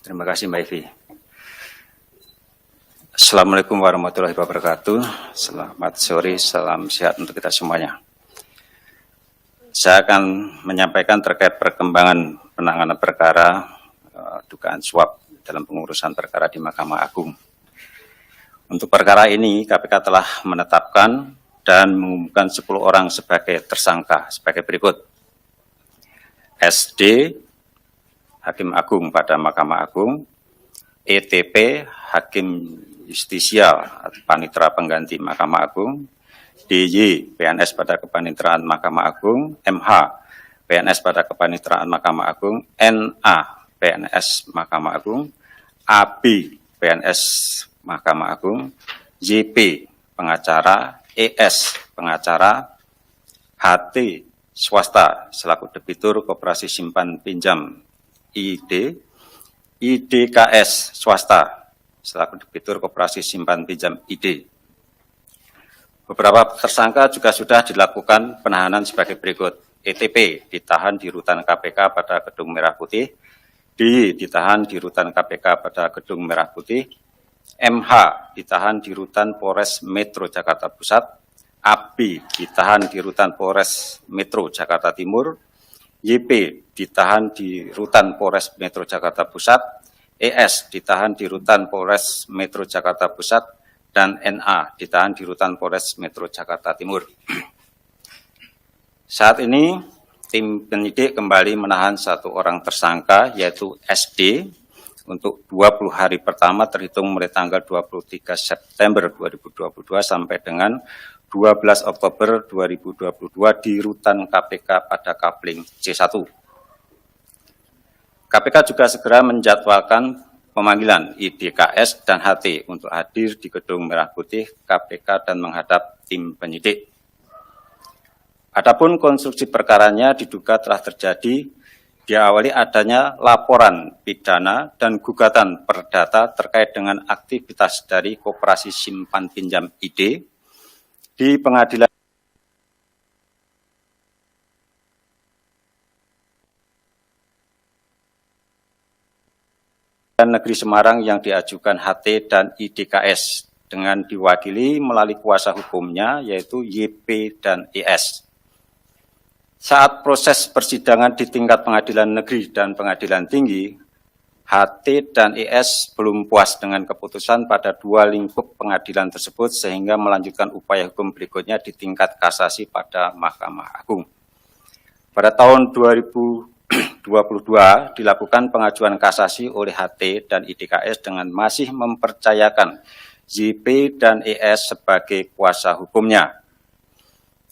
Terima kasih Mbak Evi. Assalamualaikum warahmatullahi wabarakatuh. Selamat sore, salam sehat untuk kita semuanya. Saya akan menyampaikan terkait perkembangan penanganan perkara dugaan suap dalam pengurusan perkara di Mahkamah Agung. Untuk perkara ini, KPK telah menetapkan dan mengumumkan 10 orang sebagai tersangka sebagai berikut. SD, Hakim Agung pada Mahkamah Agung, ETP, Hakim Justisial atau Panitera Pengganti Mahkamah Agung, DJ, PNS pada Kepanitraan Mahkamah Agung, MH, PNS pada Kepanitraan Mahkamah Agung, NA, PNS Mahkamah Agung, AB, PNS Mahkamah Agung, JP, pengacara, ES, pengacara, HT, swasta selaku debitur Koperasi Simpan Pinjam ID, IDKS swasta selaku debitur Koperasi Simpan Pinjam ID. Beberapa tersangka juga sudah dilakukan penahanan sebagai berikut. ETP ditahan di rutan KPK pada Gedung Merah Putih, DY ditahan di rutan KPK pada Gedung Merah Putih, MH ditahan di rutan Polres Metro Jakarta Pusat, AB ditahan di rutan Polres Metro Jakarta Timur, YP ditahan di rutan Polres Metro Jakarta Pusat, ES ditahan di rutan Polres Metro Jakarta Pusat, dan NA ditahan di rutan Polres Metro Jakarta Timur. Saat ini, tim penyidik kembali menahan 1 orang tersangka, yaitu SD, untuk 20 hari pertama terhitung mulai tanggal 23 September 2022 sampai dengan 12 Oktober 2022 di rutan KPK pada Kapling C1. KPK juga segera menjadwalkan pemanggilan IDKS dan HT untuk hadir di Gedung Merah Putih KPK dan menghadap tim penyidik. Adapun konstruksi perkaranya diduga telah terjadi diawali adanya laporan pidana dan gugatan perdata terkait dengan aktivitas dari Koperasi Simpan Pinjam ID di Pengadilan Negeri Semarang yang diajukan HT dan IDKS dengan diwakili melalui kuasa hukumnya yaitu YP dan ES. Saat proses persidangan di tingkat Pengadilan Negeri dan Pengadilan Tinggi, HT dan ES belum puas dengan keputusan pada 2 lingkup pengadilan tersebut sehingga melanjutkan upaya hukum berikutnya di tingkat kasasi pada Mahkamah Agung. Pada tahun 2022 dilakukan pengajuan kasasi oleh HT dan IDKS dengan masih mempercayakan JP dan ES sebagai kuasa hukumnya.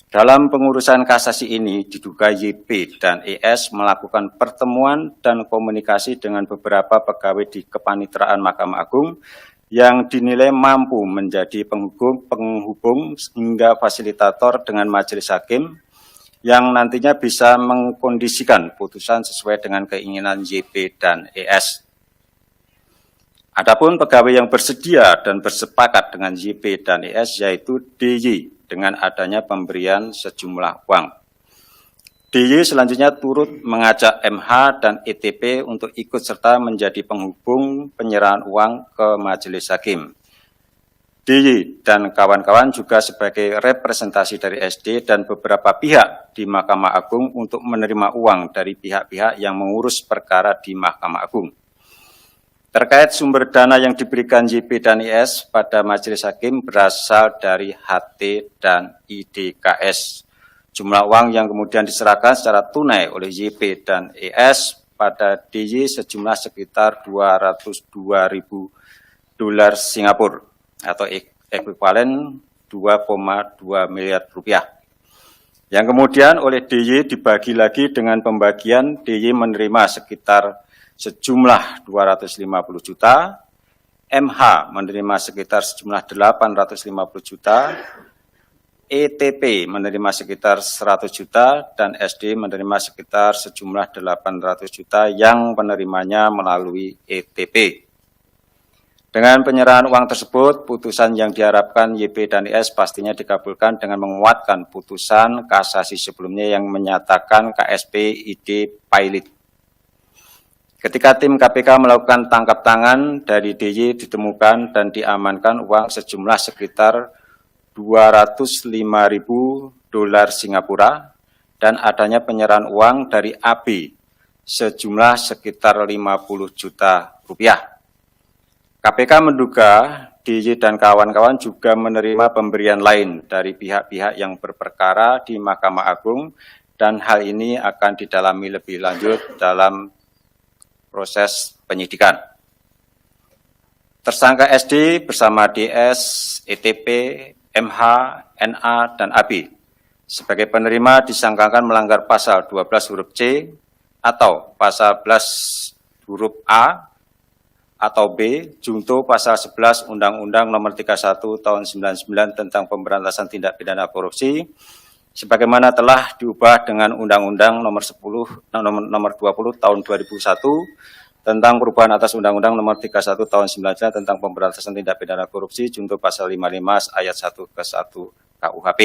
Dalam pengurusan kasasi ini diduga YP dan ES melakukan pertemuan dan komunikasi dengan beberapa pegawai di Kepanitraan Mahkamah Agung yang dinilai mampu menjadi penghubung hingga fasilitator dengan majelis hakim yang nantinya bisa mengkondisikan putusan sesuai dengan keinginan YP dan ES. Adapun pegawai yang bersedia dan bersepakat dengan YP dan ES yaitu DY dengan adanya pemberian sejumlah uang. DY selanjutnya turut mengajak MH dan ETP untuk ikut serta menjadi penghubung penyerahan uang ke majelis hakim. DY dan kawan-kawan juga sebagai representasi dari SD dan beberapa pihak di Mahkamah Agung untuk menerima uang dari pihak-pihak yang mengurus perkara di Mahkamah Agung. Terkait sumber dana yang diberikan JP dan ES pada majelis hakim berasal dari HT dan IDKS. Jumlah uang yang kemudian diserahkan secara tunai oleh JP dan ES pada DY sejumlah sekitar 202.000 dolar Singapura atau ekuivalen 2,2 miliar rupiah. Yang kemudian oleh DY dibagi lagi dengan pembagian DY menerima sekitar sejumlah 250 juta, MH menerima sekitar sejumlah 850 juta, ETP menerima sekitar 100 juta, dan SD menerima sekitar sejumlah 800 juta yang penerimanya melalui ETP. Dengan penyerahan uang tersebut, putusan yang diharapkan YP dan ES pastinya dikabulkan dengan menguatkan putusan kasasi sebelumnya yang menyatakan KSP ID pilot. Ketika tim KPK melakukan tangkap tangan, dari DY ditemukan dan diamankan uang sejumlah sekitar 205.000 dolar Singapura dan adanya penyerahan uang dari AB sejumlah sekitar 50 juta rupiah. KPK menduga DY dan kawan-kawan juga menerima pemberian lain dari pihak-pihak yang berperkara di Mahkamah Agung dan hal ini akan didalami lebih lanjut dalam proses penyidikan. Tersangka SD bersama DS, ETP, MH, NA, dan AB sebagai penerima disangkakan melanggar pasal 12 huruf C atau pasal 11 huruf A atau B, junto pasal 11 Undang-Undang Nomor 31 Tahun 99 tentang Pemberantasan Tindak Pidana Korupsi, sebagaimana telah diubah dengan Undang-Undang Nomor 20 Tahun 2001 tentang perubahan atas Undang-Undang Nomor 31 Tahun 99 tentang Pemberantasan Tindak Pidana Korupsi, junto pasal 55 ayat 1 ke 1 KUHP.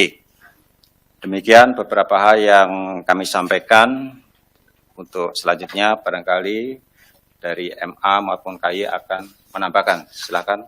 Demikian beberapa hal yang kami sampaikan. Untuk selanjutnya barangkali dari MA maupun KY akan menambahkan. Silakan.